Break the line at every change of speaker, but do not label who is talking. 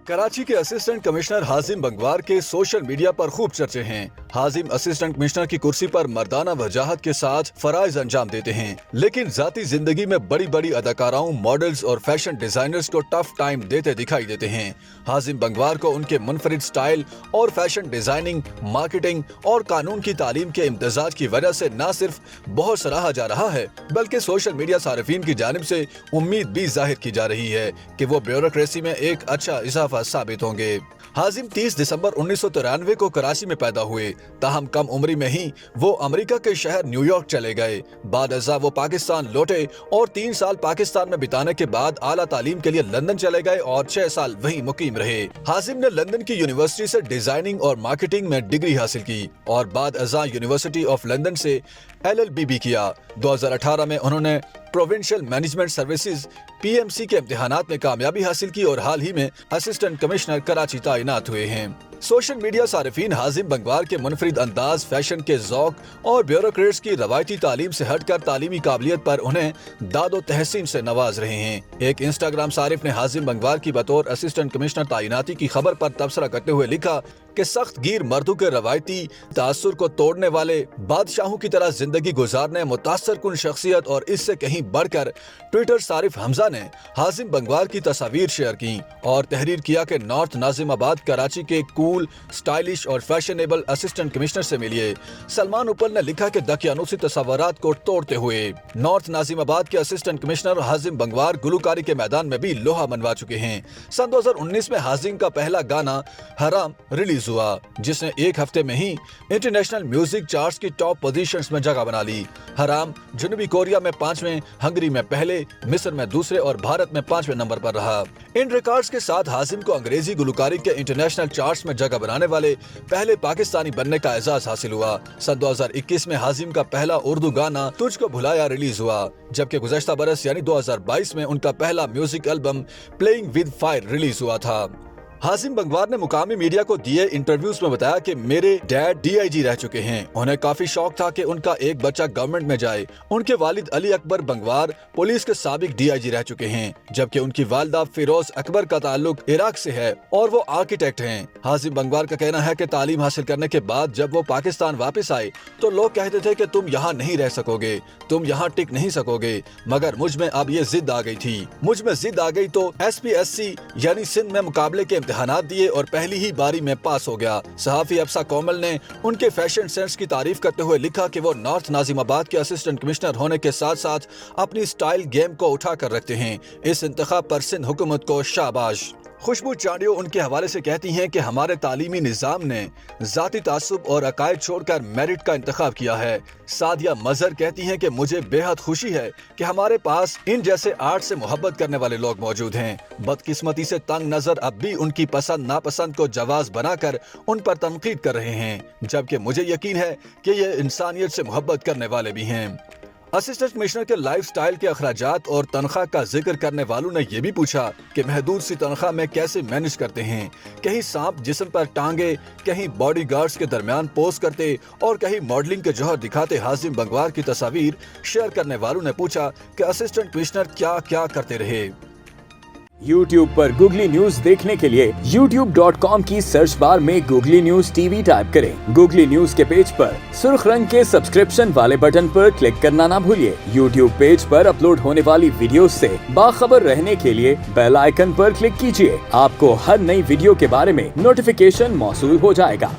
कराची के assistant commissioner हाजिम बंगवार के social media पर खूब चर्चे हैं। हाजिम असिस्टेंट कमिश्नर की कुर्सी पर मर्दाना वजाहत के साथ फराइज अंजाम देते हैं, लेकिन जाती जिंदगी में बड़ी बड़ी अदाकाराओं, मॉडल्स और फैशन डिजाइनर्स को टफ टाइम देते दिखाई देते हैं। हाजिम बंगवार को उनके मुनफरिद स्टाइल और फैशन डिजाइनिंग, मार्केटिंग और कानून की तालीम के इम्तजाज की वजह से न सिर्फ बहुत सराहा जा रहा है, बल्कि सोशल मीडिया सारिफीन की जानिब से उम्मीद भी जाहिर की जा रही है कि वो ब्यूरोक्रेसी में एक अच्छा इजाफा साबित होंगे। हाजिम 30 दिसंबर 1993 को कराची में पैदा हुए। ताहम कम उम्री में ही वो अमेरिका के शहर न्यूयॉर्क चले गए। बाद अज़ा वो पाकिस्तान लौटे और 3 साल पाकिस्तान में बिताने के बाद आला तालीम के लिए लंदन चले गए और 6 साल वहीं मुकीम रहे। हाजिम ने लंदन की यूनिवर्सिटी से डिजाइनिंग और मार्केटिंग में डिग्री हासिल की और बाद अज़ा यूनिवर्सिटी ऑफ लंदन से LLB भी किया। 2018 में उन्होंने प्रोविंशियल मैनेजमेंट सर्विसेज PMC के इम्तिहानात में कामयाबी हासिल की और हाल ही में असिस्टेंट कमिश्नर कराची तैनात हुए हैं। सोशल मीडिया सारिफीन हाजिम बंगवार के मुनफरिद अंदाज, फैशन के ज़ौक और ब्यूरोक्रेट्स की रवायती तालीम से हटकर तालीमी काबिलियत पर उन्हें दादो तहसीन से नवाज रहे हैं। एक इंस्टाग्राम सारिफ ने हाजिम बंगवार की बतौर असिस्टेंट कमिश्नर तैनाती की खबर पर तबसरा करते हुए लिखा कि सख्त गिर मर्दों के रवायती तासुर को तोड़ने वाले, बादशाहों की तरह जिंदगी गुजारने, मुतासर कुन शख्सियत और इससे कहीं बढ़कर ट्विटर सारिफ हमजा ने हाजिम बंगवार की तस्वीर शेयर की और तहरीर किया कि नॉर्थ नाजिमाबाद कराची के कूल, स्टाइलिश और फैशनेबल असिस्टेंट कमिश्नर से मिलिए। सलमान उपल ने लिखा कि दकियानूसी तस्वुरात को तोड़ते हुए नॉर्थ नाजिमाबाद के असिस्टेंट कमिश्नर हाजिम बंगवार गुलकारी के मैदान में भी लोहा मनवा चुके हैं। सन 2019 में हाजिम का पहला गाना हराम रिलीज हुआ, जिसने एक हफ्ते में ही इंटरनेशनल म्यूजिक चार्ट्स की टॉप पोजीशंस में जगह बना ली। हराम जनूबी कोरिया में 5वें, हंगरी में पहले, मिस्र में दूसरे और भारत में 5वें नंबर पर रहा। इन रिकॉर्ड्स के साथ हाजिम को अंग्रेजी गुलकारी के इंटरनेशनल चार्ट्स में जगह बनाने वाले पहले पाकिस्तानी बनने का एजाज हासिल हुआ। सन 2021 में हाजिम का पहला उर्दू गाना तुझको भुलाया रिलीज हुआ, जबकि गुज़श्ता बरस यानी 2022 में उनका पहला music album playing with fire release हुआ था। हाजिम बंगवार ने मुकामी मीडिया को दिए इंटरव्यूज में बताया कि मेरे डैड DIG रह चुके हैं। उन्हें काफी शौक था कि उनका एक बच्चा गवर्नमेंट में जाए। उनके वालिद अली अकबर बंगवार पुलिस के साबिक DIG रह चुके हैं, जबकि उनकी वालदा फिरोज अकबर का ताल्लुक इराक से है और वो आर्किटेक्ट हैं। हाजिम बंगवार का कहना है कि तालीम हासिल करने के बाद जब वो पाकिस्तान वापस आए तो लोग कहते थे कि तुम यहाँ नहीं रह सकोगे, तुम यहाँ टिक नहीं सकोगे, मगर मुझ में अब ये जिद आ गई थी। मुझ में जिद आ गई तो SPSC यानी सिंध में मुकाबले के इम्तिहानात दिए और पहली ही बारी में पास हो गया। सहाफी अफसा कोमल ने उनके फैशन सेंस की तारीफ करते हुए लिखा कि वो नॉर्थ नाजिमाबाद के असिस्टेंट कमिश्नर होने के साथ साथ अपनी स्टाइल गेम को उठा कर रखते हैं। इस इंतखाब पर सिंध हुकूमत को शाबाश। खुशबू चांडियो उनके हवाले से कहती हैं कि हमारे तालीमी निज़ाम ने जाती तासुब और अकायद छोड़कर मेरिट का इंतखाब किया है। सादिया मजहर कहती हैं कि मुझे बेहद खुशी है कि हमारे पास इन जैसे आर्ट से मोहब्बत करने वाले लोग मौजूद हैं। बदकिस्मती से तंग नजर अब भी उनकी पसंद नापसंद को जवाज बनाकर उन पर तनकीद कर रहे हैं, जबकि मुझे यकीन है कि ये इंसानियत से मोहब्बत करने वाले भी हैं। असिस्टेंट कमिश्नर के लाइफ स्टाइल के अखराजात और तनख्वाह का जिक्र करने वालों ने यह भी पूछा कि महदूद सी तनख्वाह में कैसे मैनेज करते हैं। कहीं सांप जिस्म पर टांगे, कहीं बॉडी गार्ड्स के दरमियान पोज करते और कहीं मॉडलिंग के जौहर दिखाते हाजिम बंगवार की तस्वीर शेयर करने वालों ने पूछा कि असिस्टेंट कमिश्नर क्या क्या करते रहे।
YouTube पर गूगली न्यूज देखने के लिए youtube.com की सर्च बार में गूगली न्यूज TV टाइप करें। गूगली न्यूज के पेज पर सुर्ख रंग के सब्सक्रिप्शन वाले बटन पर क्लिक करना ना भूलिए। YouTube पेज पर अपलोड होने वाली वीडियोस से बाखबर रहने के लिए बेल आइकन पर क्लिक कीजिए। आपको हर नई वीडियो के बारे में नोटिफिकेशन मौसूल हो जाएगा।